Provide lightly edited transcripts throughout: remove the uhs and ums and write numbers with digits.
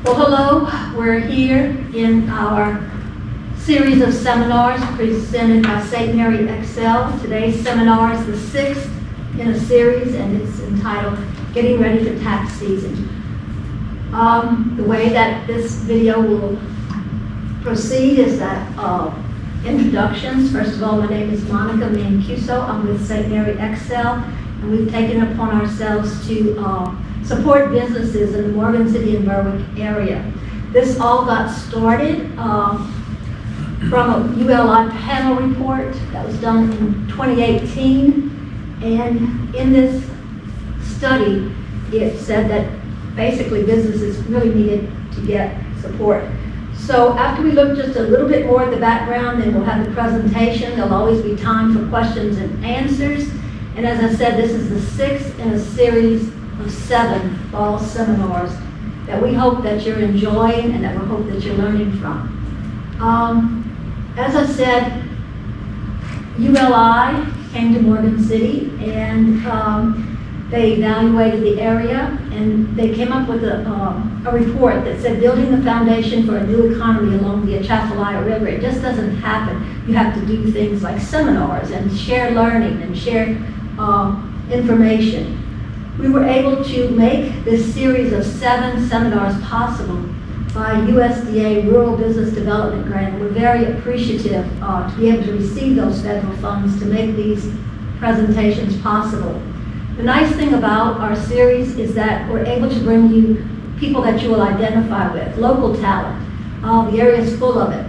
Well, hello. We're here in our series of seminars presented by St. Mary Excel. Today's seminar is the sixth in a series, and it's entitled Getting Ready for Tax Season. The way that this video will proceed is that introductions. First of all, my name is Monica Mancuso. I'm with St. Mary Excel, and we've taken it upon ourselves to support businesses in the Morgan City and Berwick area. This all got started from a ULI panel report that was done in 2018, and in this study it said that basically businesses really needed to get support. So after we look just a little bit more at the background, then we'll have the presentation. There'll always be time for questions and answers. And as I said, this is the sixth in a series of 7 fall seminars that we hope that you're enjoying and that we hope that you're learning from. As I said, ULI came to Morgan City and they evaluated the area, and they came up with a report that said building the foundation for a new economy along the Atchafalaya River. It just doesn't happen. You have to do things like seminars and share learning and share information. We were able to make this series of 7 seminars possible by USDA Rural Business Development Grant. We're very appreciative to be able to receive those federal funds to make these presentations possible. The nice thing about our series is that we're able to bring you people that you will identify with, local talent. The area is full of it.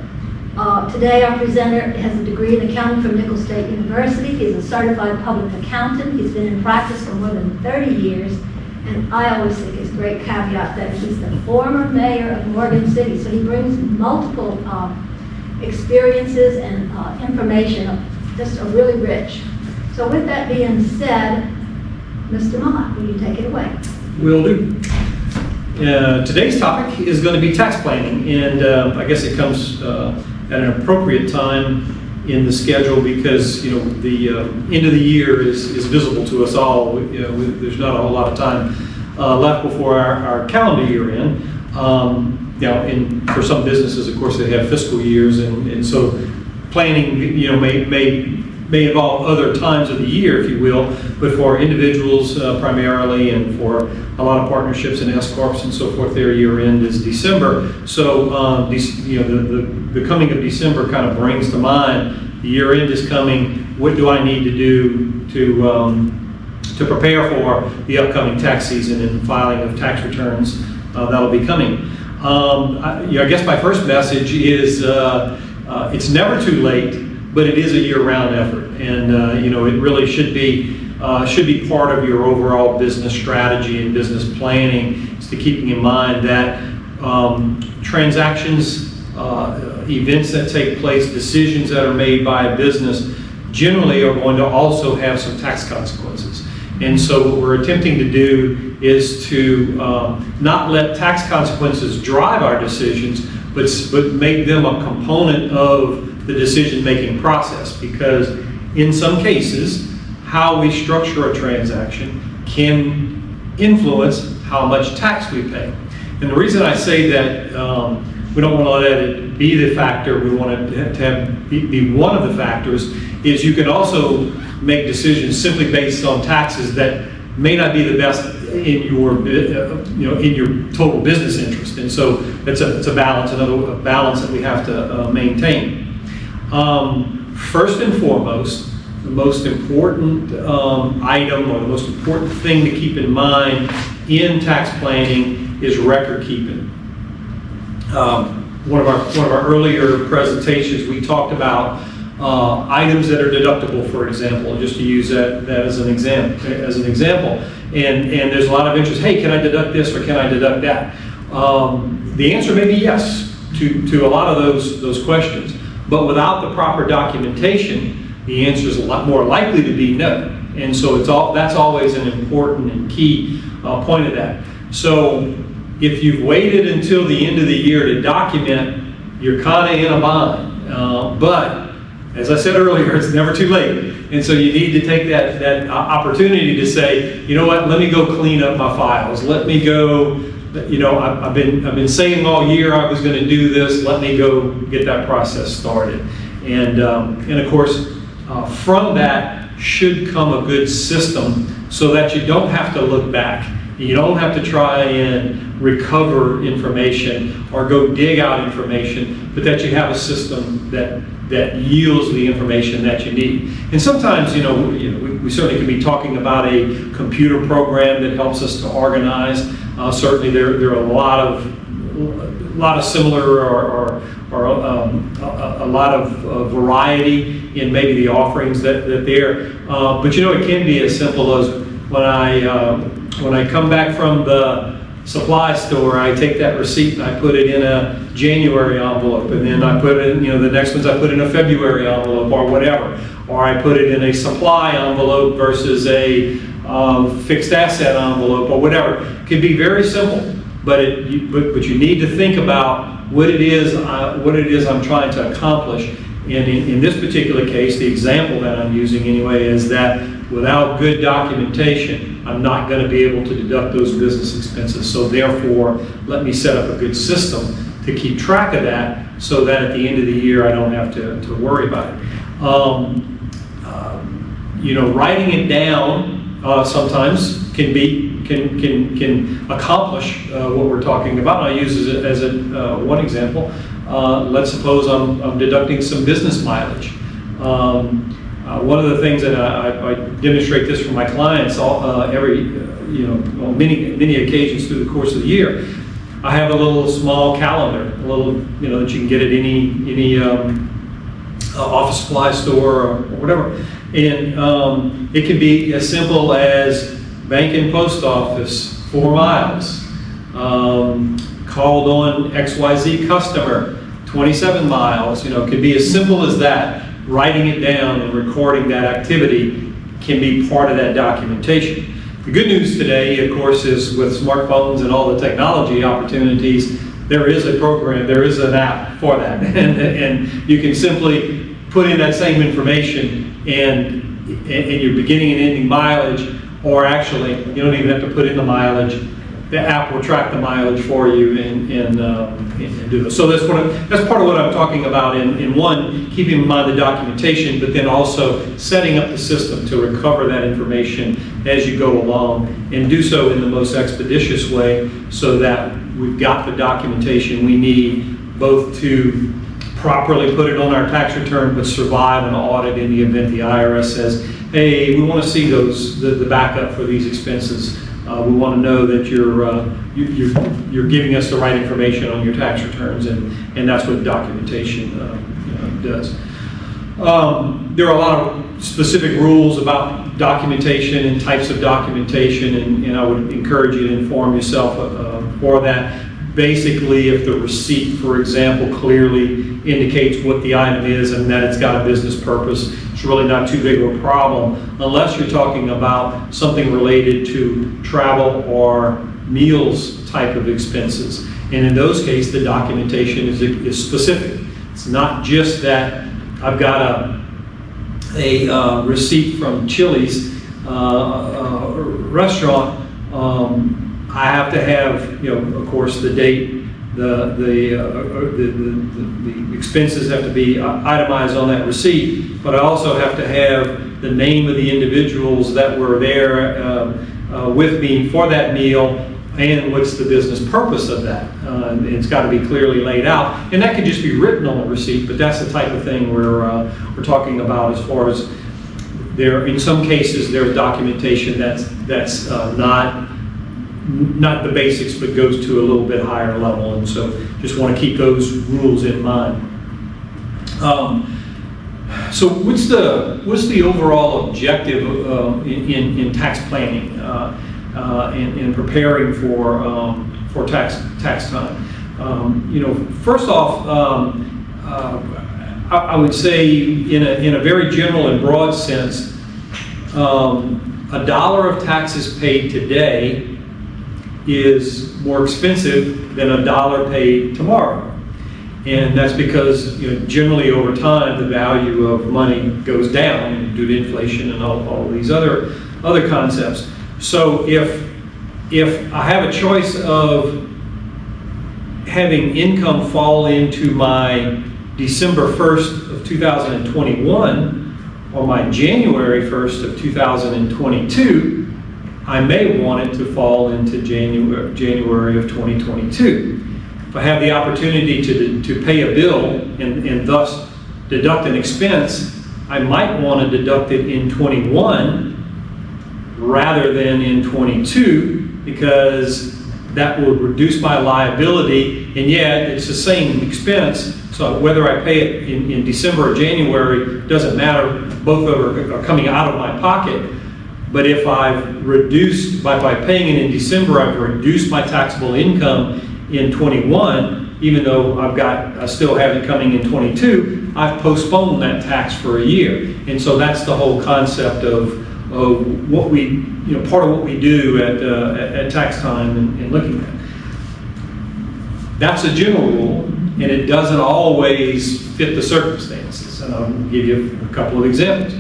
Today our presenter has a degree in accounting from Nicholls State University. He's a certified public accountant. He's been in practice for more than 30 years. And I always think it's a great caveat that he's the former mayor of Morgan City. So he brings multiple experiences and information, just really rich. So with that being said, Mr. Mott, will you take it away? Will do. Today's topic is going to be tax planning, and I guess it comes at an appropriate time in the schedule because the end of the year is visible to us all. There's not a whole lot of time left before our calendar year end. For some businesses, of course, they have fiscal years, and so planning may involve other times of the year, if you will, but for individuals primarily, and for a lot of partnerships and S-corps and so forth, their year end is December. So the coming of December kind of brings to mind the year end is coming. What do I need to do to prepare for the upcoming tax season and filing of tax returns that'll be coming? I guess my first message is it's never too late, but it is a year-round effort, and it really should be part of your overall business strategy and business planning, is to keeping in mind that transactions, events that take place, decisions that are made by a business generally are going to also have some tax consequences. And so what we're attempting to do is to not let tax consequences drive our decisions, but make them a component of the decision-making process, because in some cases, how we structure a transaction can influence how much tax we pay. And the reason I say that we don't want to let it be the factor, we want it to be one of the factors, is you can also make decisions simply based on taxes that may not be the best in your total business interest. And so it's a balance, a balance that we have to maintain. First and foremost, the most important item or the most important thing to keep in mind in tax planning is record keeping. One of our earlier presentations, we talked about items that are deductible, for example, just to use that as an example. And there's a lot of interest. Hey, can I deduct this or can I deduct that? The answer may be yes to a lot of those questions. But without the proper documentation, the answer is a lot more likely to be no. And so that's always an important and key point of that. So if you've waited until the end of the year to document, you're kind of in a bind. But as I said earlier, it's never too late. And so you need to take that opportunity to say, you know what, let me go clean up my files. Let me go I've been saying all year I was going to do this. Let me go get that process started. And of course, from that should come a good system so that you don't have to look back. You don't have to try and recover information or go dig out information, but that you have a system that yields the information that you need. And sometimes, we certainly could be talking about a computer program that helps us to organize. Certainly, there are a lot of similar or a lot of variety in maybe the offerings that there. But it can be as simple as when I come back from the supply store, I take that receipt and I put it in a January envelope, and then I put it in, the next ones I put in a February envelope or whatever, or I put it in a supply envelope versus a fixed asset envelope or whatever. It can be very simple, but you need to think about what it is I'm trying to accomplish. And in this particular case, the example that I'm using anyway is that without good documentation, I'm not going to be able to deduct those business expenses. So therefore, let me set up a good system to keep track of that so that at the end of the year, I don't have to worry about it. Writing it down sometimes can accomplish what we're talking about. And I use it as one example. Let's suppose I'm deducting some business mileage. One of the things that I demonstrate this for my clients on many occasions through the course of the year. I have a little small calendar, that you can get at any office supply store or whatever, and it can be as simple as bank and post office 4 miles, called on XYZ customer 27 miles. It could be as simple as that. Writing it down and recording that activity can be part of that documentation. The good news today, of course, is with smartphones and all the technology opportunities, there is a program, there is an app for that. And you can simply put in that same information and your beginning and ending mileage, or actually, you don't even have to put in the mileage. The app will track the mileage for you and do this. So that's part of what I'm talking about in one, keeping in mind the documentation, but then also setting up the system to recover that information as you go along and do so in the most expeditious way so that we've got the documentation we need both to properly put it on our tax return but survive an audit in the event the IRS says, hey, we want to see the backup for these expenses. We want to know that you're giving us the right information on your tax returns, and that's what documentation does. There are a lot of specific rules about documentation and types of documentation, and I would encourage you to inform yourself for that. Basically, if the receipt, for example, clearly indicates what the item is and that it's got a business purpose, it's really not too big of a problem, unless you're talking about something related to travel or meals type of expenses. And in those cases, the documentation is specific. It's not just that I've got a receipt from Chili's restaurant. I have to have, of course, the date, the expenses have to be itemized on that receipt, but I also have to have the name of the individuals that were there with me for that meal and what's the business purpose of that. It's got to be clearly laid out, and that could just be written on the receipt, but that's the type of thing we're talking about as far as in some cases, there's documentation that's not the basics, but goes to a little bit higher level, and so just want to keep those rules in mind. So what's the overall objective in tax planning and preparing for tax time? First off, I would say in a very general and broad sense, $1 of taxes paid today is more expensive than $1 paid tomorrow. And that's because generally over time the value of money goes down due to inflation and all these other concepts. So if if I have a choice of having income fall into my December 1st of 2021 or my January 1st of 2022, I may want it to fall into January of 2022. If I have the opportunity to pay a bill and thus deduct an expense, I might want to deduct it in 21 rather than in 22, because that would reduce my liability, and yet it's the same expense. So whether I pay it in December or January, doesn't matter. Both are coming out of my pocket. But if I've reduced, by paying it in December, I've reduced my taxable income in 21, even though I still have it coming in 22, I've postponed that tax for a year. And so that's the whole concept of what we, part of what we do at tax time and looking at. That's a general rule, and it doesn't always fit the circumstances. And I'll give you a couple of examples.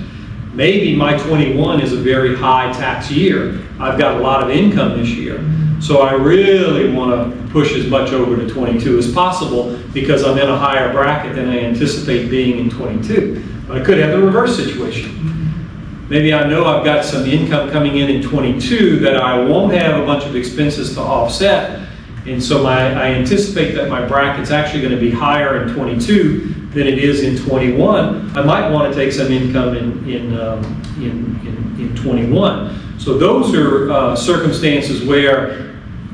Maybe my 21 is a very high tax year. I've got a lot of income this year. So I really want to push as much over to 22 as possible because I'm in a higher bracket than I anticipate being in 22. But I could have the reverse situation. Maybe I know I've got some income coming in 22 that I won't have a bunch of expenses to offset. And so I anticipate that my bracket's actually going to be higher in 22 than it is in 21. I might want to take some income in 21. So those are circumstances where,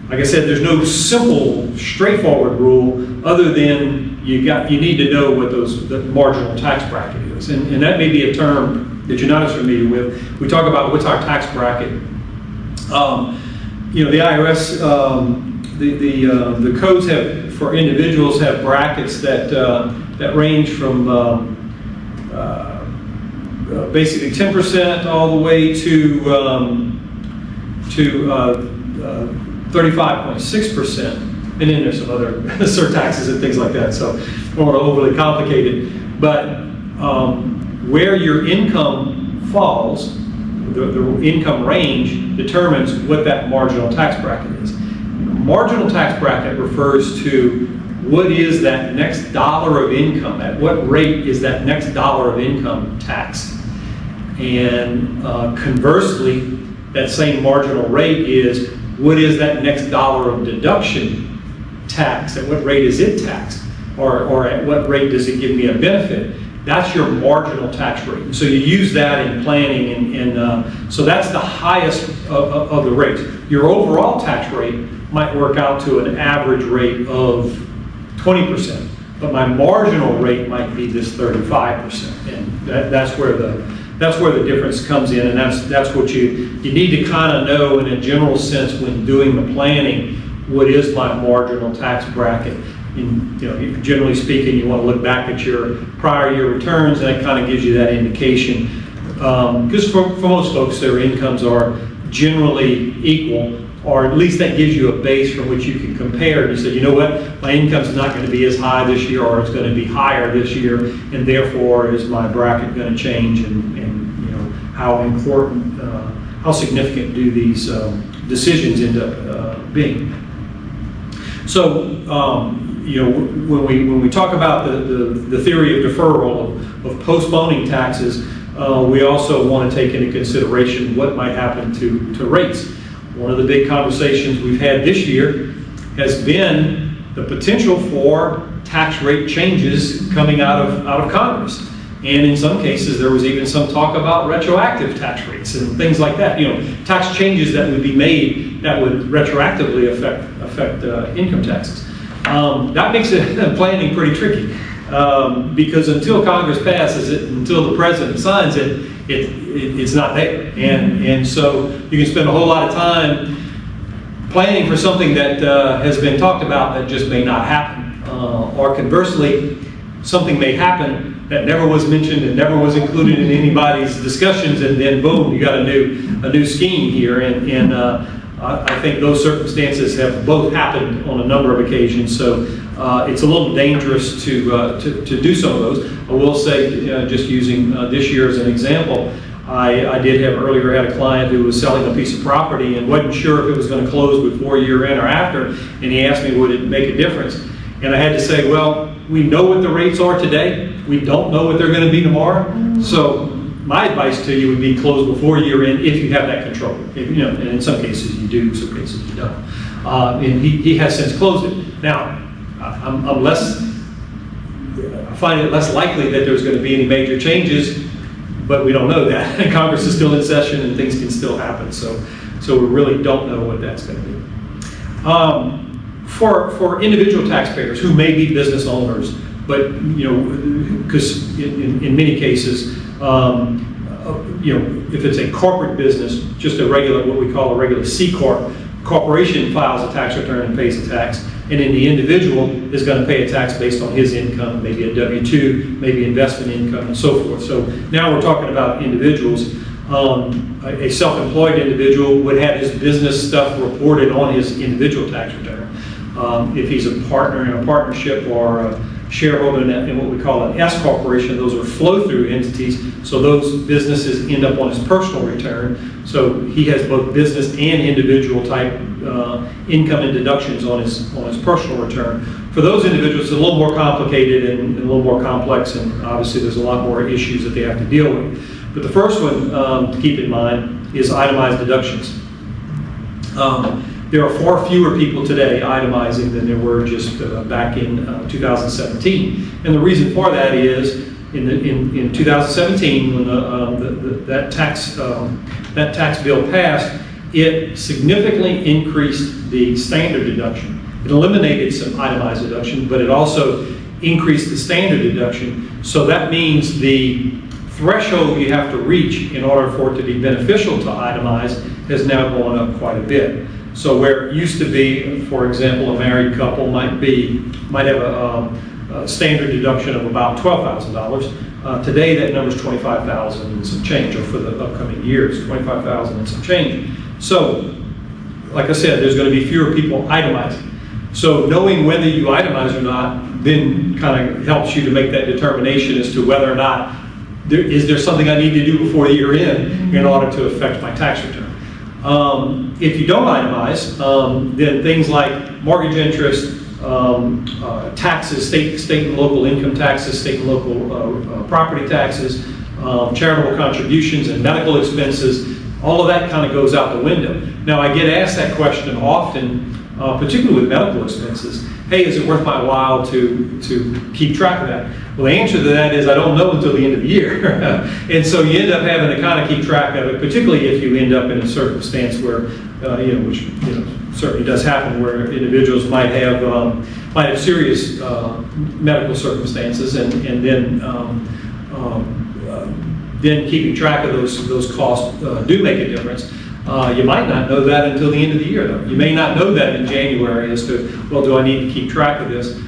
like I said, there's no simple, straightforward rule other than you need to know what the marginal tax bracket is. And that may be a term that you're not as familiar with. We talk about what's our tax bracket. The IRS, the codes for individuals have brackets that range from basically 10% all the way to 35.6%. And then there's some other surtaxes and things like that, so I don't want to overly complicate it. But where your income falls, the income range determines what that marginal tax bracket is. Marginal tax bracket refers to what is that next dollar of income, at what rate is that next dollar of income taxed. And conversely, that same marginal rate is what is that next dollar of deduction taxed, at what rate is it taxed, or at what rate does it give me a benefit. That's your marginal tax rate. So you use that in planning, and so that's the highest of the rates. Your overall tax rate might work out to an average rate of 20%, but my marginal rate might be this 35%, and that's where the difference comes in, and that's what you need to kind of know in a general sense when doing the planning. What is my marginal tax bracket? And, generally speaking, you want to look back at your prior year returns, and that kind of gives you that indication. Because for most folks, their incomes are generally equal, or at least that gives you a base from which you can compare. You say, you know what, my income's not going to be as high this year, or it's going to be higher this year, and therefore is my bracket going to change, and how important, how significant do these decisions end up being. So, when we talk about the theory of deferral, of postponing taxes, we also want to take into consideration what might happen to rates. One of the big conversations we've had this year has been the potential for tax rate changes coming out of Congress. And in some cases, there was even some talk about retroactive tax rates and things like that. Tax changes that would be made that would retroactively affect income taxes. That makes planning pretty tricky because until Congress passes it, until the president signs it, it's not there. And so you can spend a whole lot of time planning for something that has been talked about that just may not happen. Or conversely, something may happen that never was mentioned and never was included in anybody's discussions, and then boom, you got a new scheme here. And I think those circumstances have both happened on a number of occasions, so it's a little dangerous to do some of those. I will say, just using this year as an example, I did have earlier had a client who was selling a piece of property and wasn't sure if it was going to close before year end or after, and he asked me would it make a difference. And I had to say, well, we know what the rates are today. We don't know what they're going to be tomorrow. So my advice to you would be close before year end if you have that control. If, you know, and in some cases you do, some cases you don't. And he has since closed it. Now, I find it less likely that there's going to be any major changes, but we don't know that. And Congress is still in session and things can still happen. So we really don't know what that's going to be. For individual taxpayers who may be business owners, but you know, because in many cases, you know, if it's a corporate business, just a regular, what we call a regular C Corp, corporation files a tax return and pays a tax, and then the individual is going to pay a tax based on his income, maybe a W-2, maybe investment income, and so forth. So now we're talking about individuals. A self-employed individual would have his business stuff reported on his individual tax return. If he's a partner in a partnership or a shareholder in what we call an S corporation, those are flow-through entities, so those businesses end up on his personal return. So he has both business and individual type income and deductions on his personal return. For those individuals, it's a little more complicated and a little more complex, and obviously there's a lot more issues that they have to deal with. But the first one to keep in mind is itemized deductions. There are far fewer people today itemizing than there were just back in 2017. And the reason for that is in 2017, when that tax bill passed, it significantly increased the standard deduction. It eliminated some itemized deduction, but it also increased the standard deduction. So that means the threshold you have to reach in order for it to be beneficial to itemize has now gone up quite a bit. So where it used to be, for example, a married couple might have a standard deduction of about $12,000. Today that number is $25,000 and some change, or for the upcoming years, $25,000 and some change. So, like I said, there's going to be fewer people itemizing. So knowing whether you itemize or not then kind of helps you to make that determination as to whether or not is there something I need to do before the year end in order to affect my tax return. If you don't itemize, then things like mortgage interest, taxes, state and local income taxes, state and local property taxes, charitable contributions and medical expenses, all of that kind of goes out the window. Now I get asked that question often, particularly with medical expenses. Hey, is it worth my while to keep track of that? Well, the answer to that is I don't know until the end of the year. And so you end up having to kind of keep track of it, particularly if you end up in a circumstance where, which certainly does happen, where individuals might have serious medical circumstances, and then keeping track of those costs do make a difference. You might not know that until the end of the year, though. You may not know that in January as to, well, do I need to keep track of this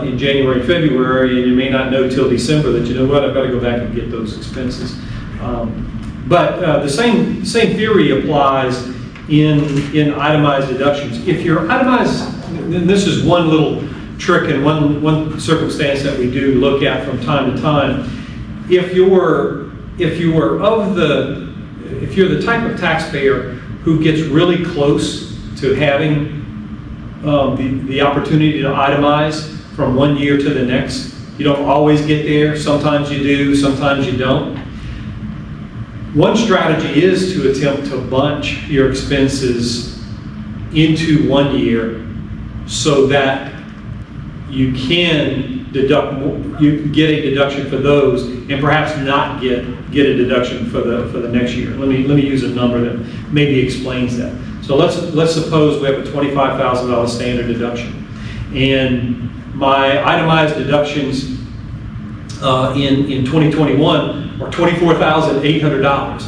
in January, February, and you may not know till December that, you know what, I've got to go back and get those expenses. But the same theory applies in itemized deductions. If you're itemized, and this is one little trick and one circumstance that we do look at from time to time. If you're the type of taxpayer who gets really close to having the opportunity to itemize from one year to the next, you don't always get there. Sometimes you do, sometimes you don't. One strategy is to attempt to bunch your expenses into 1 year so that you can deduct more, you get a deduction for those, and perhaps not get a deduction for the next year. Let me use a number that maybe explains that. So let's suppose we have a $25,000 standard deduction, and my itemized deductions in 2021 are $24,800,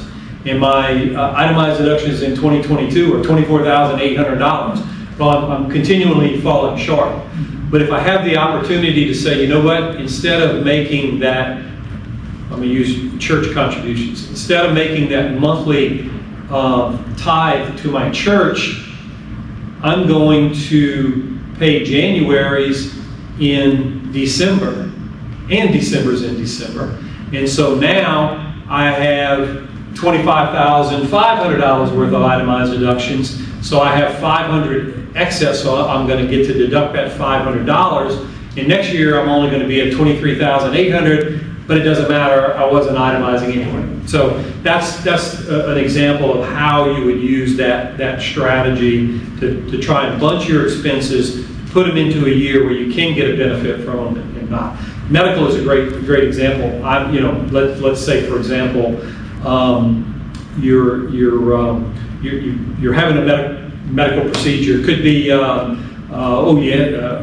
and my itemized deductions in 2022 are $24,800. Well, I'm continually falling short. But if I have the opportunity to say, you know what, instead of making that, I'm going to use church contributions, instead of making that monthly tithe to my church, I'm going to pay January's in December, and December's in December. And so now I have $25,500 worth of itemized deductions. So I have 500 excess, so I'm going to get to deduct that $500. And next year, I'm only going to be at $23,800, but it doesn't matter, I wasn't itemizing anyway. So that's an example of how you would use that strategy to try and bunch your expenses, put them into a year where you can get a benefit from them and not. Medical is a great example. Let's say, for example, you're having a medical procedure. It could be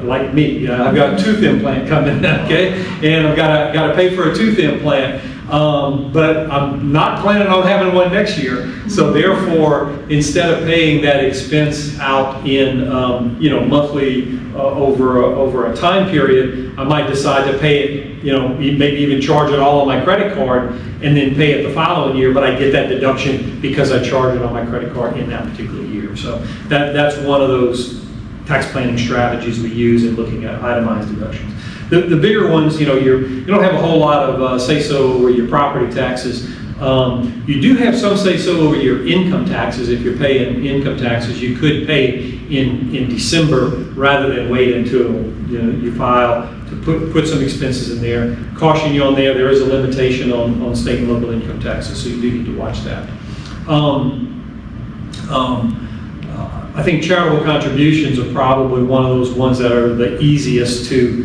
like me, I've got a tooth implant coming, okay, and I've got to pay for a tooth implant, but I'm not planning on having one next year. So therefore, instead of paying that expense out in monthly over a time period, I might decide to pay it, maybe even charge it all on my credit card and then pay it the following year, but I get that deduction because I charge it on my credit card in that particular year. So that's one of those tax planning strategies we use in looking at itemized deductions. The bigger ones, you don't have a whole lot of say-so over your property taxes. You do have some say-so over your income taxes. If you're paying income taxes, you could pay in December rather than wait until you file to put some expenses in there. Caution you on there is a limitation on state and local income taxes, so you do need to watch that. I think charitable contributions are probably one of those ones that are the easiest to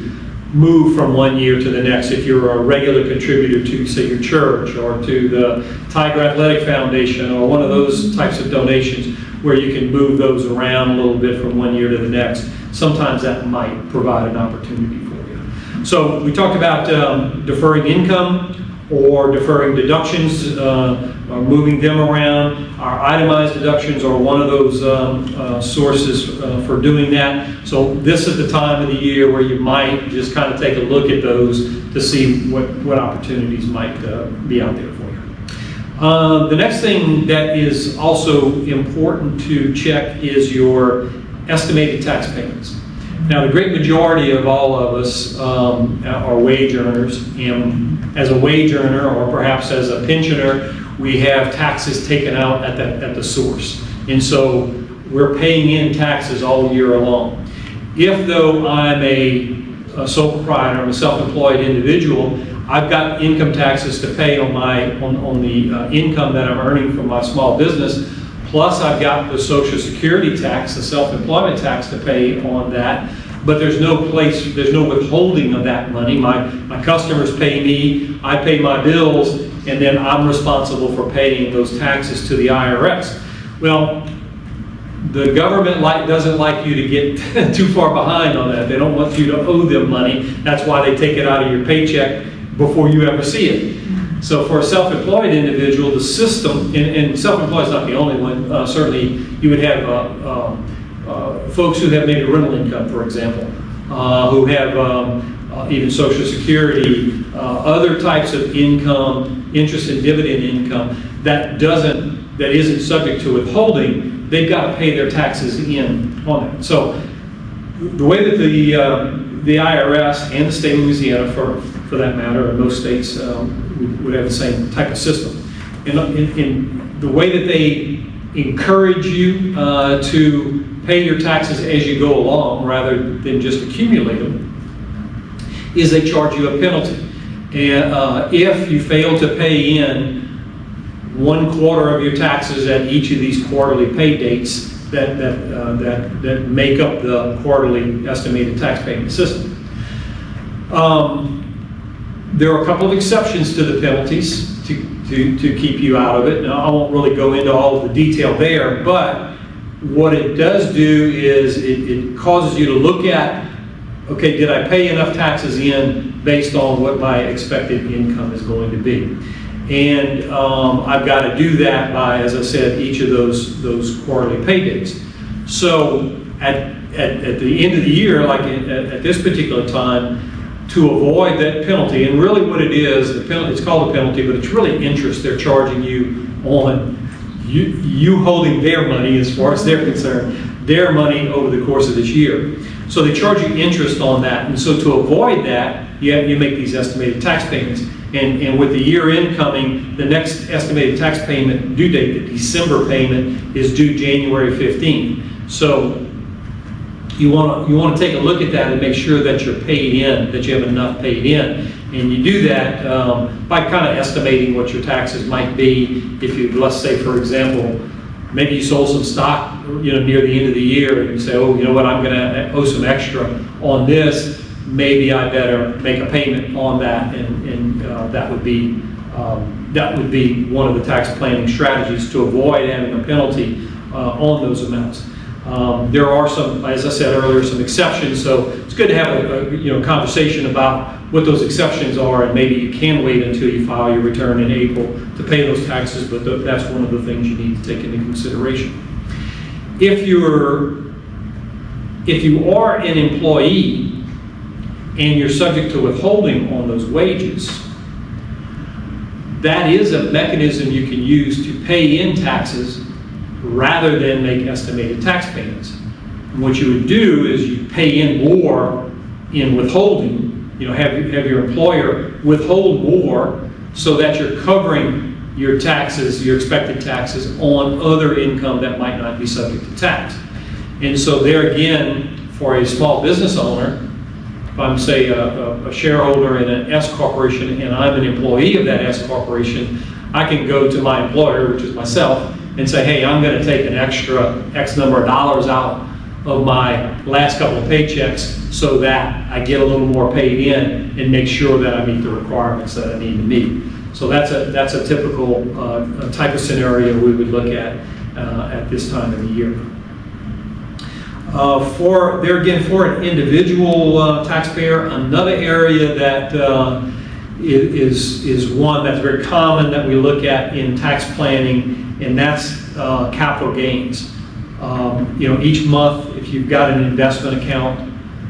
move from one year to the next. If you're a regular contributor to, say, your church or to the Tiger Athletic Foundation or one of those types of donations where you can move those around a little bit from one year to the next, sometimes that might provide an opportunity for you. So we talked about deferring income or deferring deductions, or moving them around. Our itemized deductions are one of those sources for doing that. So this is the time of the year where you might just kind of take a look at those to see what opportunities might be out there for you. The next thing that is also important to check is your estimated tax payments. Now, the great majority of all of us are wage earners, and as a wage earner or perhaps as a pensioner, we have taxes taken out at the source. And so we're paying in taxes all year long. If, though, I'm a sole proprietor, I'm a self-employed individual, I've got income taxes to pay on the income that I'm earning from my small business, plus I've got the Social Security tax, the self-employment tax to pay on that. But there's no withholding of that money. My customers pay me, I pay my bills, and then I'm responsible for paying those taxes to the IRS. Well, the government doesn't like you to get too far behind on that. They don't want you to owe them money. That's why they take it out of your paycheck before you ever see it. So for a self-employed individual, the system, and self-employed is not the only one, certainly you would have folks who have maybe rental income, for example, who have even Social Security, other types of income, interest and dividend income that isn't subject to withholding. They've got to pay their taxes in on it. So the way that the IRS and the state of Louisiana, for that matter, and most states would have the same type of system. In the way that they encourage you to pay your taxes as you go along rather than just accumulate them, is they charge you a penalty. And if you fail to pay in 1/4 of your taxes at each of these quarterly pay dates that make up the quarterly estimated tax payment system. There are a couple of exceptions to the penalties to keep you out of it. Now, I won't really go into all of the detail there, but what it does do is it causes you to look at, okay, did I pay enough taxes in based on what my expected income is going to be? And I've got to do that by, as I said, each of those quarterly pay dates. So at the end of the year, like at this particular time, to avoid that penalty, and really what it is, it's called a penalty, but it's really interest they're charging you on you holding their money as far as they're concerned, their money over the course of this year. So they charge you interest on that, and so to avoid that, you make these estimated tax payments. And with the year end coming, the next estimated tax payment due date, the December payment, is due January 15th. So you want to take a look at that and make sure that you're paid in, that you have enough paid in. And you do that by kind of estimating what your taxes might be. If you, let's say, for example, maybe you sold some stock, near the end of the year, and you say, oh, you know what, I'm going to owe some extra on this. Maybe I better make a payment on that, and that would be one of the tax planning strategies to avoid having a penalty on those amounts. There are some, as I said earlier, some exceptions, so it's good to have a conversation about what those exceptions are, and maybe you can wait until you file your return in April to pay those taxes, but that's one of the things you need to take into consideration. If you are an employee and you're subject to withholding on those wages, that is a mechanism you can use to pay in taxes rather than make estimated tax payments. And what you would do is you pay in more in withholding, have your employer withhold more so that you're covering your taxes, your expected taxes on other income that might not be subject to tax. And so there again, for a small business owner, if I'm, say, a shareholder in an S corporation and I'm an employee of that S corporation, I can go to my employer, which is myself, and say, hey, I'm going to take an extra X number of dollars out of my last couple of paychecks so that I get a little more paid in and make sure that I meet the requirements that I need to meet. So that's a typical type of scenario we would look at this time of the year. For an individual taxpayer, another area that is one that's very common that we look at in tax planning, and that's capital gains. Each month, if you've got an investment account,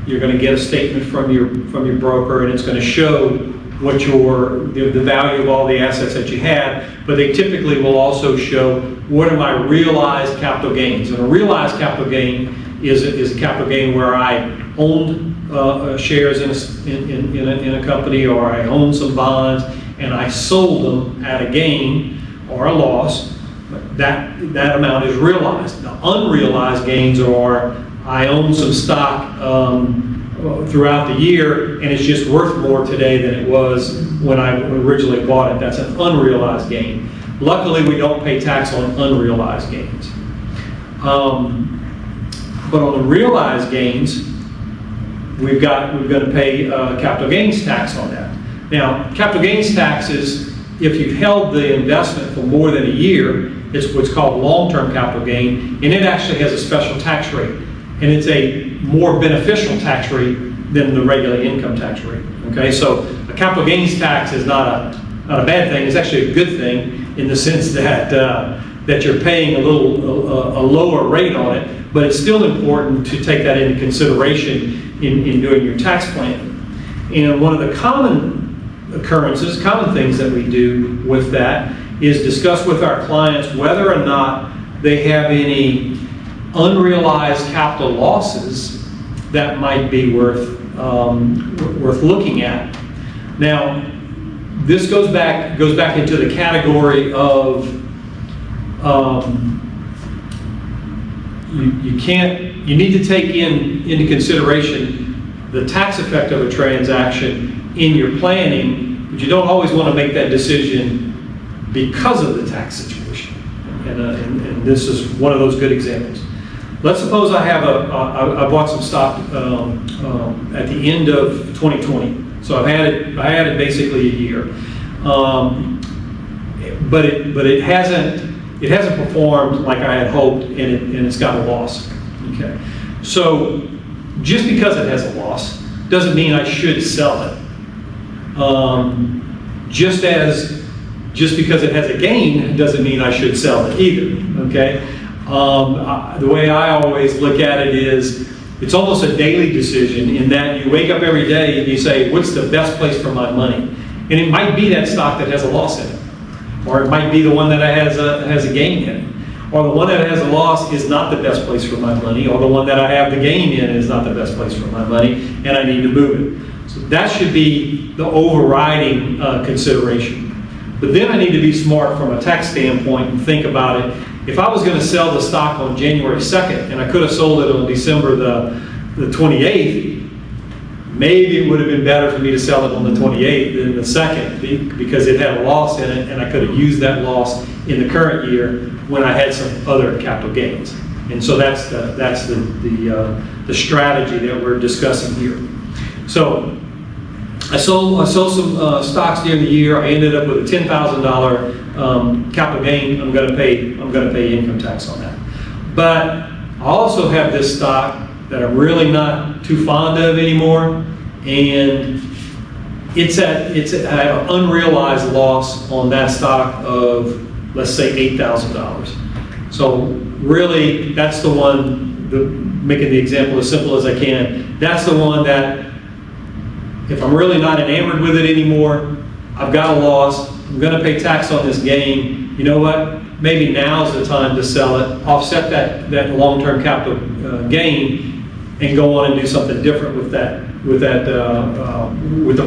you're going to get a statement from your broker, and it's going to show what the value of all the assets that you have, but they typically will also show what are my realized capital gains. And a realized capital gain is a capital gain where I owned shares in a company, or I owned some bonds and I sold them at a gain or a loss. That amount is realized. The unrealized gains are I own some stock throughout the year and it's just worth more today than it was when I originally bought it. That's an unrealized gain. Luckily, we don't pay tax on unrealized gains. But on the realized gains, we're going to pay capital gains tax on that. Now, capital gains taxes, if you've held the investment for more than a year, it's what's called long-term capital gain, and it actually has a special tax rate. And it's a more beneficial tax rate than the regular income tax rate. Okay, so a capital gains tax is not a bad thing. It's actually a good thing in the sense that that you're paying a lower rate on it, but it's still important to take that into consideration in doing your tax plan. And one of the common things that we do with that is discuss with our clients whether or not they have any unrealized capital losses that might be worth looking at. Now, this goes back into the category of you need to take into consideration the tax effect of a transaction in your planning, but you don't always want to make that decision because of the tax situation. And this is one of those good examples. Let's suppose I bought some stock at the end of 2020. So I had it basically a year, but it hasn't performed like I had hoped, and it's got a loss. Okay, so just because it has a loss doesn't mean I should sell it. Just because it has a gain doesn't mean I should sell it either. Okay, the way I always look at it is it's almost a daily decision in that you wake up every day and you say, what's the best place for my money? And it might be that stock that has a loss in it, or it might be the one that has a gain in it, or the one that has a loss is not the best place for my money, or the one that I have the gain in is not the best place for my money, and I need to move it. So that should be the overriding consideration. But then I need to be smart from a tax standpoint and think about it. If I was going to sell the stock on January 2nd and I could have sold it on December the 28th, maybe it would have been better for me to sell it on the 28th than the 2nd because it had a loss in it and I could have used that loss in the current year when I had some other capital gains. And so that's the strategy that we're discussing here. So I sold some stocks during the year. I ended up with a $10,000 capital gain. I'm going to pay income tax on that. But I also have this stock that I'm really not too fond of anymore, and I have an unrealized loss on that stock of, let's say, $8,000. So really, that's the one, making the example as simple as I can, that's the one that if I'm really not enamored with it anymore, I've got a loss, I'm going to pay tax on this gain, you know what? Maybe now's the time to sell it, offset that long-term capital gain, and go on and do something different with the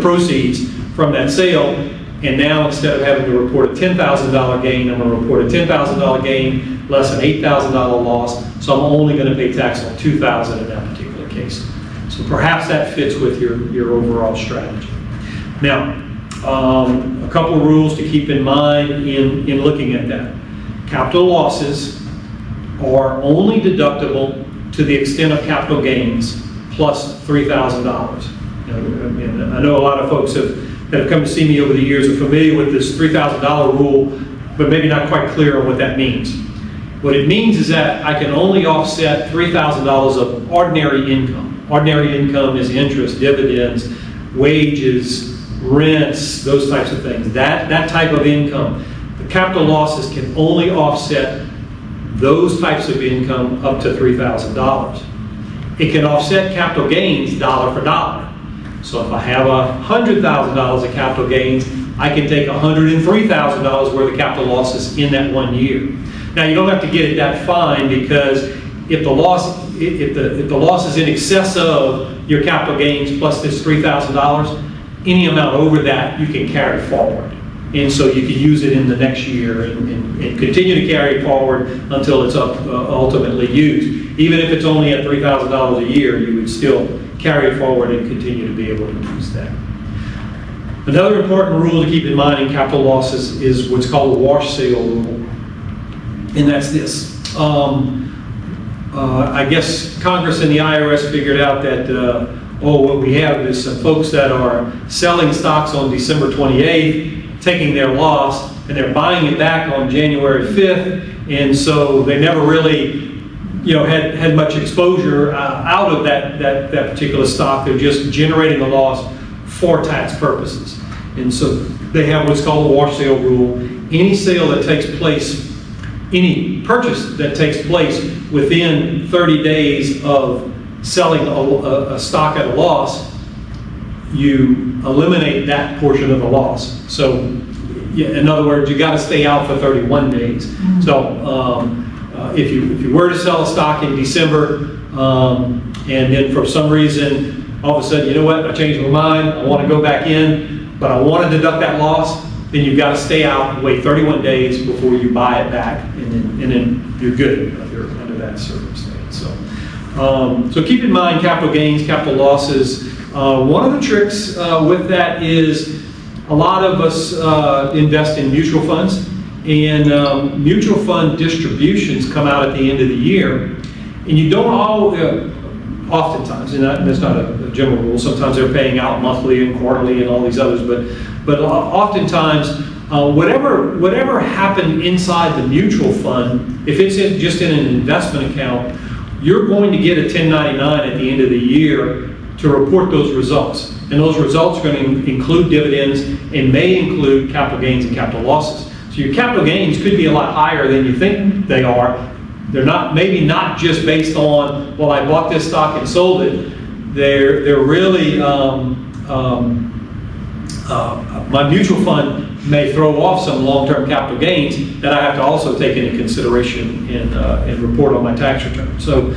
proceeds from that sale. And now instead of having to report a $10,000 gain, I'm going to report a $10,000 gain less an $8,000 loss. So I'm only going to pay tax on $2,000 in that particular case. So perhaps that fits with your overall strategy. Now, a couple of rules to keep in mind in looking at that. Capital losses are only deductible to the extent of capital gains plus $3,000. I know a lot of folks that have come to see me over the years are familiar with this $3,000 rule, but maybe not quite clear on what that means. What it means is that I can only offset $3,000 of ordinary income. Ordinary income is interest, dividends, wages, rents, those types of things. That type of income. The capital losses can only offset those types of income up to $3,000. It can offset capital gains dollar for dollar. So if I have $100,000 of capital gains, I can take $103,000 worth of capital losses in that 1 year. Now you don't have to get it that fine, because if the loss is in excess of your capital gains plus this $3,000, any amount over that you can carry forward. And so you can use it in the next year and continue to carry it forward until it's ultimately used. Even if it's only at $3,000 a year, you would still carry it forward and continue to be able to use that. Another important rule to keep in mind in capital losses is what's called the wash sale rule. And that's this. I guess Congress and the IRS figured out that what we have is some folks that are selling stocks on December 28th, taking their loss, and they're buying it back on January 5th, and so they never really had much exposure out of that particular stock. They're just generating a loss for tax purposes. And so they have what's called the wash sale rule. Any sale that takes place, any purchase that takes place within 30 days of selling a stock at a loss, you eliminate that portion of the loss. So in other words, you got to stay out for 31 days. Mm-hmm. So if you were to sell a stock in December, and then for some reason, all of a sudden, you know what, I changed my mind, I want to go back in, but I want to deduct that loss, then you've got to stay out and wait 31 days before you buy it back, and then you're good under that circumstance. So keep in mind capital gains, capital losses. One of the tricks with that is a lot of us invest in mutual funds, and mutual fund distributions come out at the end of the year, and you don't all, oftentimes, and that's not a general rule, sometimes they're paying out monthly and quarterly and all these others, but oftentimes whatever happened inside the mutual fund, if it's just in an investment account, you're going to get a 1099 at the end of the year to report those results. And those results are going to include dividends and may include capital gains and capital losses. So your capital gains could be a lot higher than you think they are. They're maybe not just based on, well, I bought this stock and sold it. They're really, my mutual fund may throw off some long-term capital gains that I have to also take into consideration and report on my tax return. So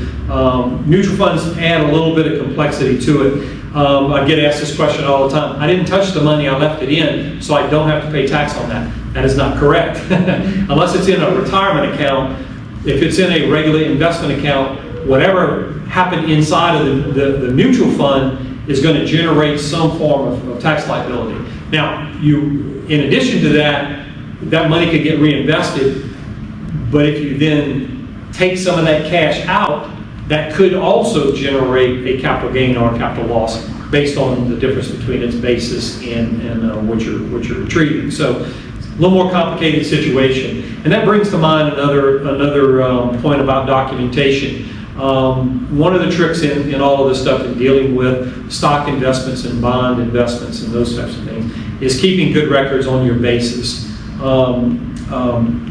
mutual funds add a little bit of complexity to it. I get asked this question all the time. I didn't touch the money, I left it in, so I don't have to pay tax on that. That is not correct. Unless it's in a retirement account, if it's in a regular investment account, whatever happened inside of the mutual fund is going to generate some form of tax liability. Now, in addition to that, that money could get reinvested, but if you then take some of that cash out, that could also generate a capital gain or a capital loss based on the difference between its basis and what you're retrieving. So a little more complicated situation. And that brings to mind another point about documentation. One of the tricks in all of this stuff in dealing with stock investments and bond investments and those types of things is keeping good records on your basis.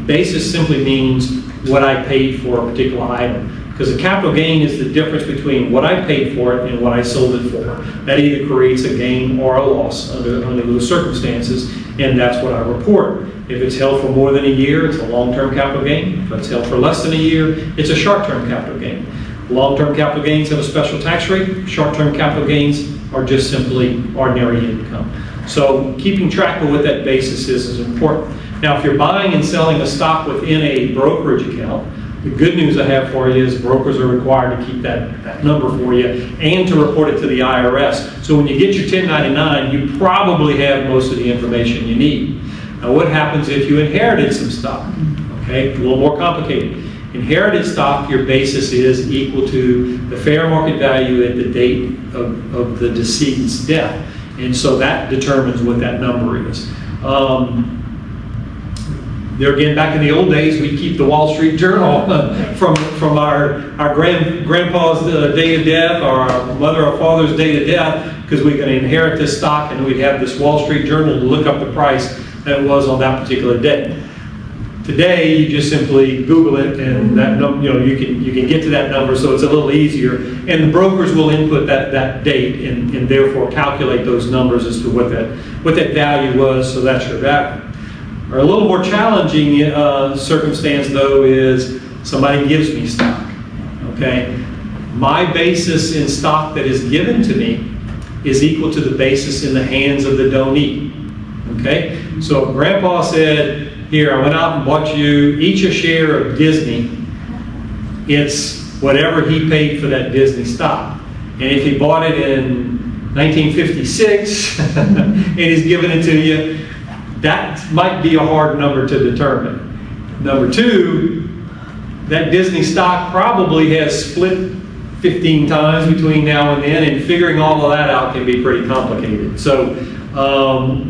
Basis simply means what I paid for a particular item. Because the capital gain is the difference between what I paid for it and what I sold it for. That either creates a gain or a loss under those circumstances, and that's what I report. If it's held for more than a year, it's a long-term capital gain. If it's held for less than a year, it's a short-term capital gain. Long-term capital gains have a special tax rate. Short-term capital gains are just simply ordinary income. So keeping track of what that basis is important. Now, if you're buying and selling a stock within a brokerage account, the good news I have for you is brokers are required to keep that number for you and to report it to the IRS. So when you get your 1099, you probably have most of the information you need. Now, what happens if you inherited some stock? Okay, a little more complicated. Inherited stock, your basis is equal to the fair market value at the date of the decedent's death. And so that determines what that number is. There again, back in the old days, we keep the Wall Street Journal from our grandpa's day of death or our mother or father's day of death, because we can inherit this stock and we'd have this Wall Street Journal to look up the price that it was on that particular day. Today, you just simply Google it, and that you can get to that number, so it's a little easier. And the brokers will input that date and therefore calculate those numbers as to what that value was. So that's your value. Or a little more challenging circumstance, though, is somebody gives me stock. Okay, my basis in stock that is given to me is equal to the basis in the hands of the donee. Okay, so if Grandpa said, "Here, I went out and bought you each a share of Disney," it's whatever he paid for that Disney stock. And if he bought it in 1956 and he's giving it to you, that might be a hard number to determine. Number two, that Disney stock probably has split 15 times between now and then, and figuring all of that out can be pretty complicated. So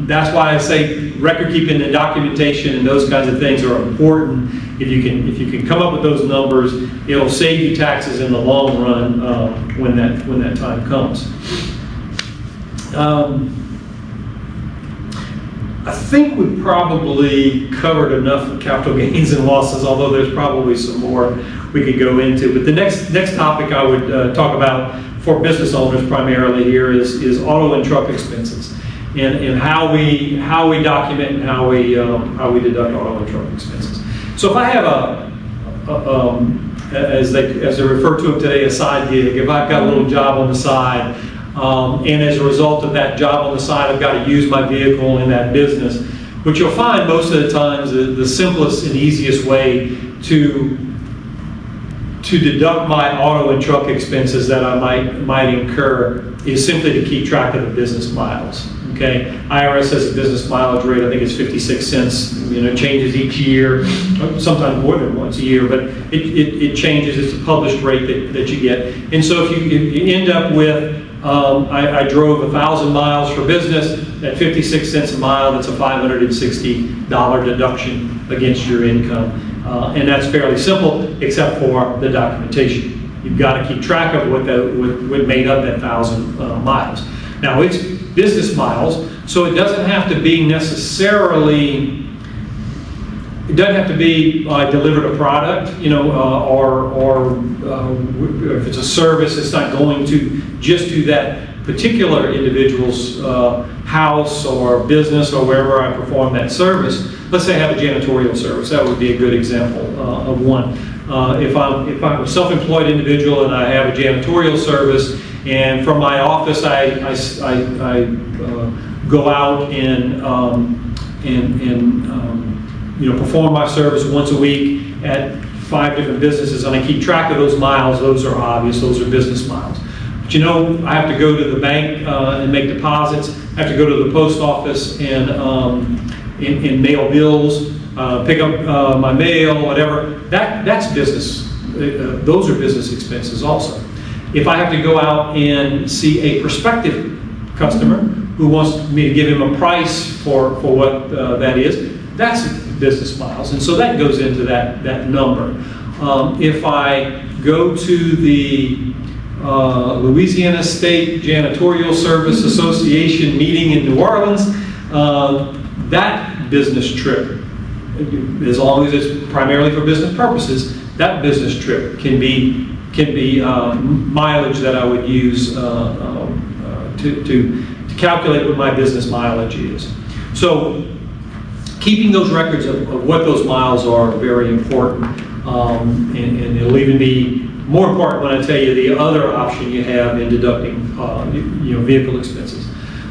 that's why I say record keeping and documentation and those kinds of things are important. If you can come up with those numbers, it'll save you taxes in the long run when that time comes. I think we've probably covered enough of capital gains and losses, although there's probably some more we could go into. But the next topic I would talk about for business owners primarily here is auto and truck expenses, and how we document and how we deduct auto and truck expenses. So if I have as they refer to them today, a side gig, if I've got a little job on the side, and as a result of that job on the side, I've got to use my vehicle in that business, which you'll find most of the times the simplest and easiest way to deduct my auto and truck expenses that I might incur is simply to keep track of the business miles. Okay, IRS has a business mileage rate. I think it's 56 cents. It changes each year, sometimes more than once a year, but it changes. It's a published rate that you get. And so if you end up with I drove 1,000 miles for business at 56 cents a mile. That's a $560 deduction against your income. And that's fairly simple, except for the documentation. You've got to keep track of what made up that 1,000 miles. Now, it's business miles, so it doesn't have to be necessarily, it doesn't have to be I delivered a product, or if it's a service, it's not going to just do that particular individual's house or business or wherever I perform that service. Let's say I have a janitorial service. That would be a good example of one. If I'm a self-employed individual and I have a janitorial service, and from my office I go out and perform my service once a week at 5 different businesses, and I keep track of those miles. Those are obvious. Those are business miles. But I have to go to the bank and make deposits. I have to go to the post office and mail bills, pick up my mail, whatever. That's business. Those are business expenses also. If I have to go out and see a prospective customer who wants me to give him a price for what that is, that's business miles. And so that goes into that number. If I go to the Louisiana State Janitorial Service Association meeting in New Orleans, that business trip, as long as it's primarily for business purposes, that business trip can be mileage that I would use to calculate what my business mileage is. So keeping those records of what those miles are very important, and it'll even be more important when I tell you the other option you have in deducting vehicle expenses.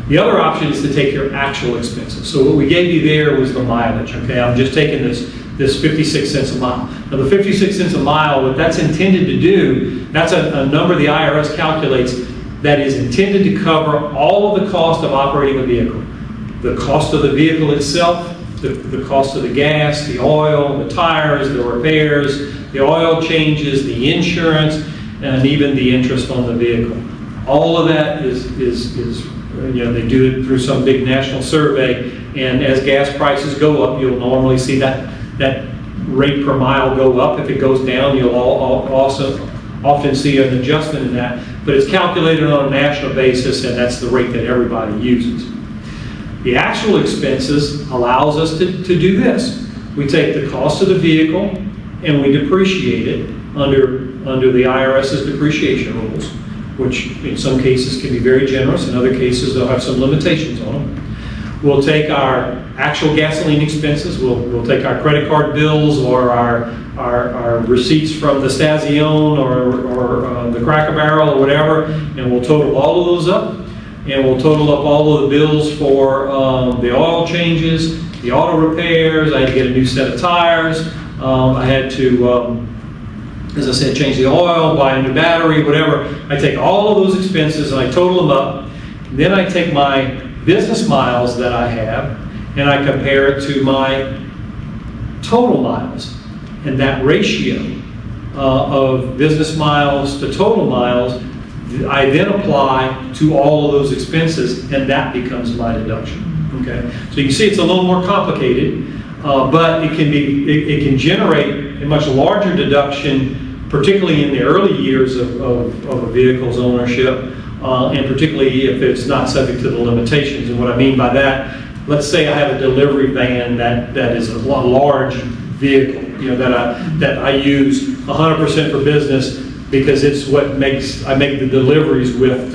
The other option is to take your actual expenses. So what we gave you there was the mileage. Okay, I'm just taking this 56 cents a mile. Now the 56 cents a mile, what that's intended to do, that's a number the IRS calculates that is intended to cover all of the cost of operating a vehicle. The cost of the vehicle itself, the cost of the gas, the oil, the tires, the repairs, the oil changes, the insurance, and even the interest on the vehicle. All of that is they do it through some big national survey, and as gas prices go up, you'll normally see that rate per mile go up. If it goes down, you'll also often see an adjustment in that, but it's calculated on a national basis, and that's the rate that everybody uses. The actual expenses allows us to do this. We take the cost of the vehicle and we depreciate it under the IRS's depreciation rules, which in some cases can be very generous. In other cases, they'll have some limitations on them. We'll take our actual gasoline expenses. We'll take our credit card bills or our receipts from the Stazione or the Cracker Barrel or whatever, and we'll total all of those up. And we'll total up all of the bills for the oil changes, the auto repairs. I had to get a new set of tires. I had to, as I said, change the oil, buy a new battery, whatever. I take all of those expenses and I total them up. Then I take my business miles that I have and I compare it to my total miles. And that ratio of business miles to total miles, I then apply to all of those expenses, and that becomes my deduction. Okay, so you can see it's a little more complicated, but it can generate a much larger deduction, particularly in the early years of a vehicle's ownership, and particularly if it's not subject to the limitations. And what I mean by that, let's say I have a delivery van that is a large vehicle, that I use 100% for business, because it's what I make the deliveries with,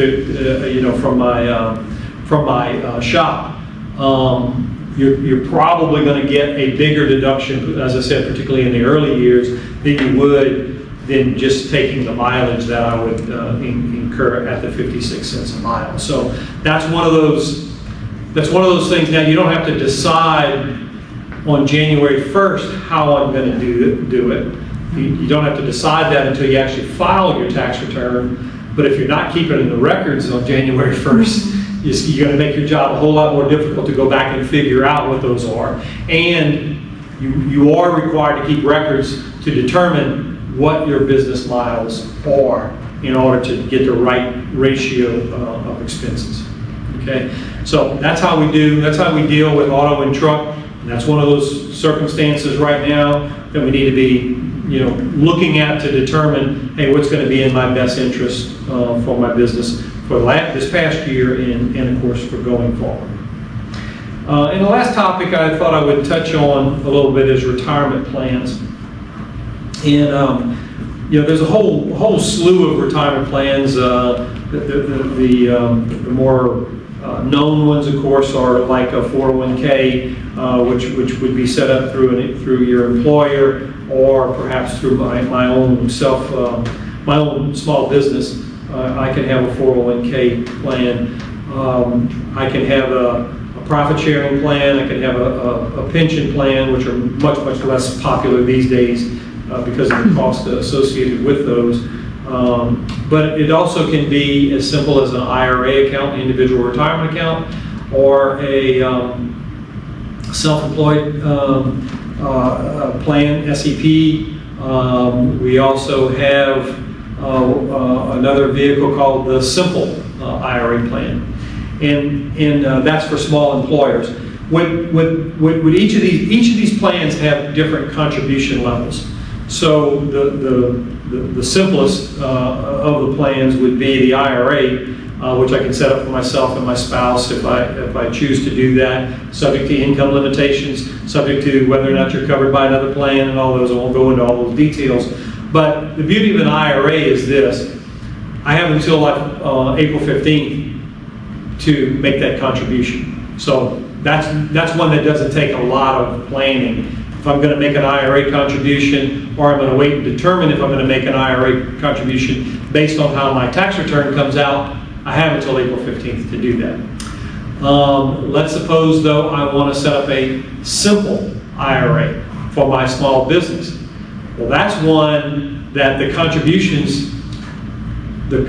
from my shop. You're probably going to get a bigger deduction, as I said, particularly in the early years, than you would than just taking the mileage that I would incur at the 56 cents a mile. So that's one of those things. Now you don't have to decide on January 1st how I'm going to do it. You don't have to decide that until you actually file your tax return. But if you're not keeping the records on January 1st, you're going to make your job a whole lot more difficult to go back and figure out what those are. And you are required to keep records to determine what your business miles are in order to get the right ratio of expenses. Okay, so that's how we deal with auto and truck. And that's one of those circumstances right now that we need to be looking at to determine, hey, what's going to be in my best interest for my business for this past year and of course, for going forward. And the last topic I thought I would touch on a little bit is retirement plans. And there's a whole slew of retirement plans. The more known ones, of course, are like a 401k, which would be set up through your employer, or perhaps through my own small business. I can have a 401k plan. I can have a profit sharing plan. I can have a pension plan, which are much less popular these days because of the cost associated with those. But it also can be as simple as an IRA account, individual retirement account, or a self-employed plan, SEP. We also have another vehicle called the Simple IRA plan, and that's for small employers. Would each of these plans have different contribution levels? So the simplest of the plans would be the IRA, which I can set up for myself and my spouse if I choose to do that, subject to income limitations, subject to whether or not you're covered by another plan and all those. I won't go into all those details. But the beauty of an IRA is this: I have until April 15th to make that contribution. So that's one that doesn't take a lot of planning. If I'm going to make an IRA contribution, or I'm going to wait and determine if I'm going to make an IRA contribution based on how my tax return comes out, I have until April 15th to do that. Let's suppose, though, I want to set up a simple IRA for my small business. Well, that's one that the contributions, the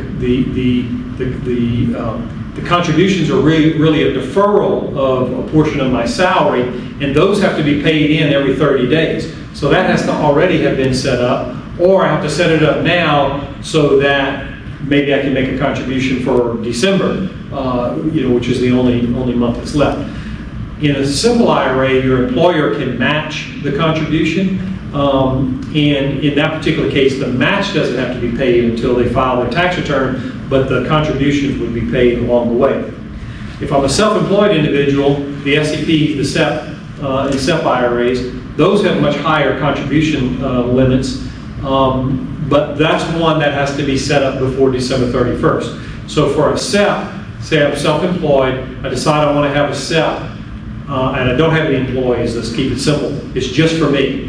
contributions are really a deferral of a portion of my salary, and those have to be paid in every 30 days. So that has to already have been set up, or I have to set it up now so that maybe I can make a contribution for December, which is the only month that's left. In a simple IRA, your employer can match the contribution, and in that particular case, the match doesn't have to be paid until they file their tax return, but the contributions would be paid along the way. If I'm a self-employed individual, the SEP, the SEP, and SEP IRAs, those have much higher contribution limits, but that's one that has to be set up before December 31st. So for a SEP, say I'm self-employed, I decide I want to have a SEP, and I don't have any employees, let's keep it simple, it's just for me.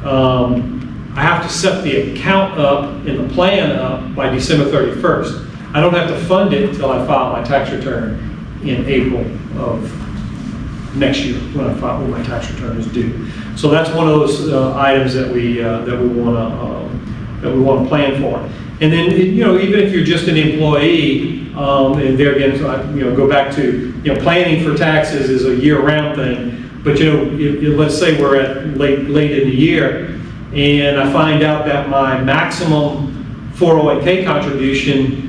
I have to set the account up and the plan up by December 31st. I don't have to fund it until I file my tax return in April of next year when my tax return is due. So that's one of those items that we want to plan for. And then even if you're just an employee, and there again, go back to planning for taxes is a year-round thing. But let's say we're at late in the year, and I find out that my maximum 401k contribution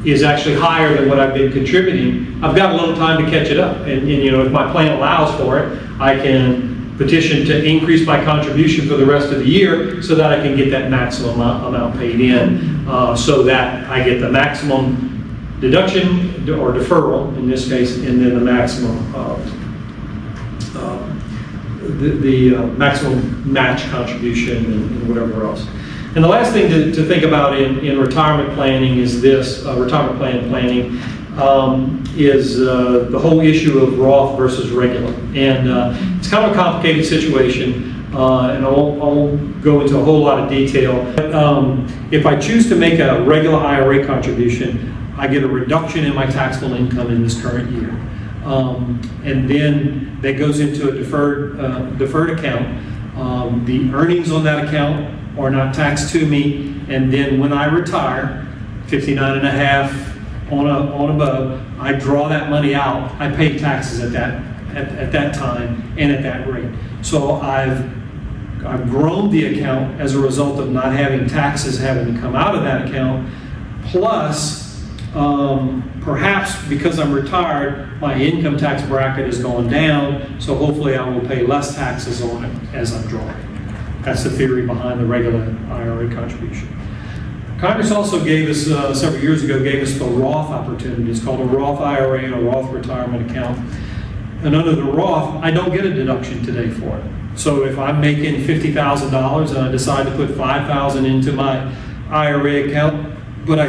is actually higher than what I've been contributing. I've got a little time to catch it up, and if my plan allows for it, I can petition to increase my contribution for the rest of the year so that I can get that maximum amount paid in, so that I get the maximum deduction or deferral in this case, and then the maximum maximum match contribution and whatever else. And the last thing to think about in retirement planning is this, retirement plan planning, is the whole issue of Roth versus regular. And it's kind of a complicated situation, and I won't go into a whole lot of detail. But if I choose to make a regular IRA contribution, I get a reduction in my taxable income in this current year. And then that goes into a deferred account. The earnings on that account are not taxed to me, and then when I retire, 59.5 on above, I draw that money out. I pay taxes at that time and at that rate. So I've grown the account as a result of not having taxes having to come out of that account, plus perhaps because I'm retired, my income tax bracket is going down, so hopefully I will pay less taxes on it as I'm drawing. That's the theory behind the regular IRA contribution. Congress also gave us, several years ago, gave us the Roth opportunity. It's called a Roth IRA and a Roth retirement account. And under the Roth, I don't get a deduction today for it. So if I'm making $50,000 and I decide to put $5,000 into my IRA account, but I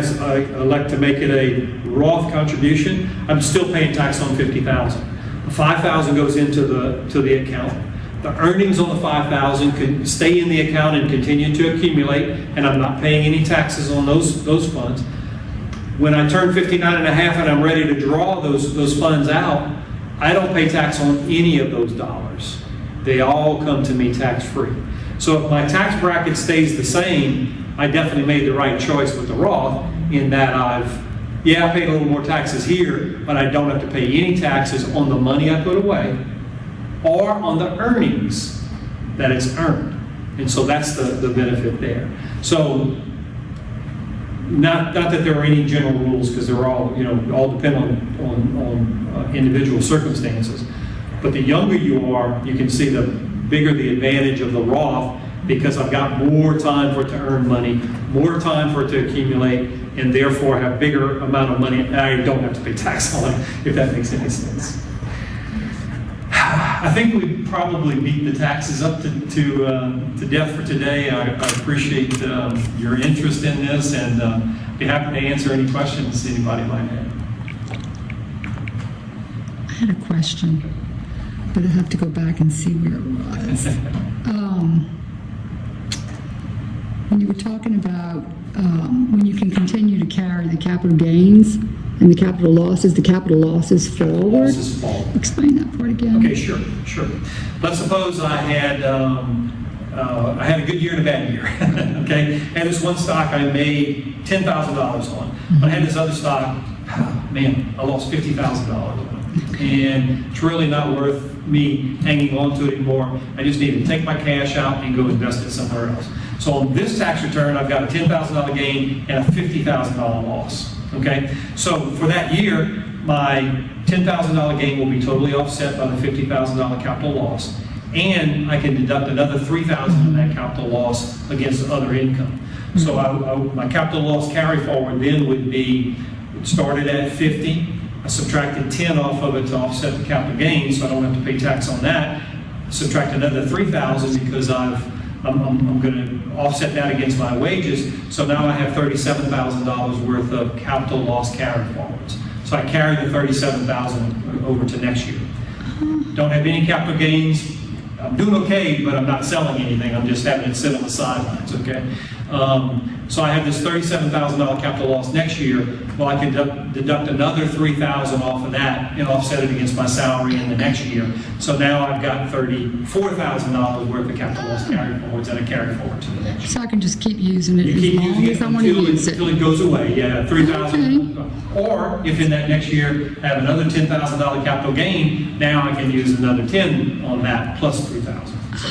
elect to make it a Roth contribution, I'm still paying tax on $50,000. $5,000 goes into the account. The earnings on the $5,000 could stay in the account and continue to accumulate, and I'm not paying any taxes on those funds. When I turn 59 and a half and I'm ready to draw those funds out, I don't pay tax on any of those dollars. They all come to me tax-free. So if my tax bracket stays the same, I definitely made the right choice with the Roth in that I paid a little more taxes here, but I don't have to pay any taxes on the money I put away or on the earnings that it's earned. And so that's the benefit there. So not that there are any general rules, because they're all, all depend on individual circumstances. But the younger you are, you can see the bigger the advantage of the Roth, because I've got more time for it to earn money, more time for it to accumulate, and therefore have bigger amount of money. I don't have to pay tax on it, if that makes any sense. I think we probably beat the taxes up to death for today. I appreciate your interest in this, and be happy to answer any questions anybody might have. I had a question, but I have to go back and see where it was. When you were talking about when you can continue to carry the capital gains and the capital losses forward. Losses forward. Explain that part again. Okay, sure. Let's suppose I had a good year and a bad year. Okay, and this one stock I made $10,000 on, but I had this other stock. Man, I lost $50,000 on it, and it's really not worth me hanging on to it anymore. I just need to take my cash out and go invest it somewhere else. So on this tax return, I've got a $10,000 gain and a $50,000 loss. Okay, so for that year, my $10,000 gain will be totally offset by the $50,000 capital loss, and I can deduct another $3,000 of that capital loss against other income. So my capital loss carry forward then would be, it started at 50. I subtracted 10 off of it to offset the capital gain, so I don't have to pay tax on that. Subtract another 3,000 because I'm going to offset that against my wages. So now I have $37,000 worth of capital loss carry forwards. So I carry the $37,000 over to next year. Don't have any capital gains. I'm doing okay, but I'm not selling anything. I'm just having it sit on the sidelines. Okay. So I have this $37,000 capital loss next year. Well, I can deduct another $3,000 off of that and offset it against my salary in the next year. So now I've got $34,000 worth of capital loss carry forwards that I carry forward to the next year. So I can just keep using it You keep as long using as it I want to use it. until it goes away. Yeah, $3,000. Or if in that next year I have another $10,000 capital gain, now I can use another 10 on that plus $3,000. So,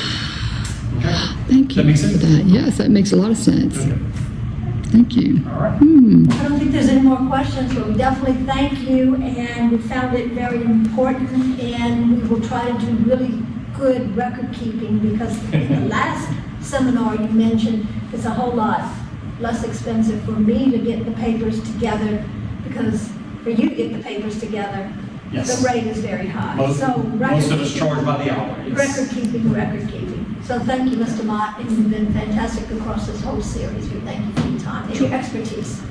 okay. Thank Does that you make for sense? that. Yes, that makes a lot of sense. Okay. Thank you. All right. I don't think there's any more questions, but we definitely thank you, and we found it very important, and we will try to do really good record keeping, because the last seminar you mentioned is a whole lot less expensive for me to get the papers together, because for you to get the papers together, Yes. the rate is very high. Most So of us charge by the hour. Yes. record keeping. So thank you, Mr. Mott, and you've been fantastic across this whole series. We thank you for your time and your expertise.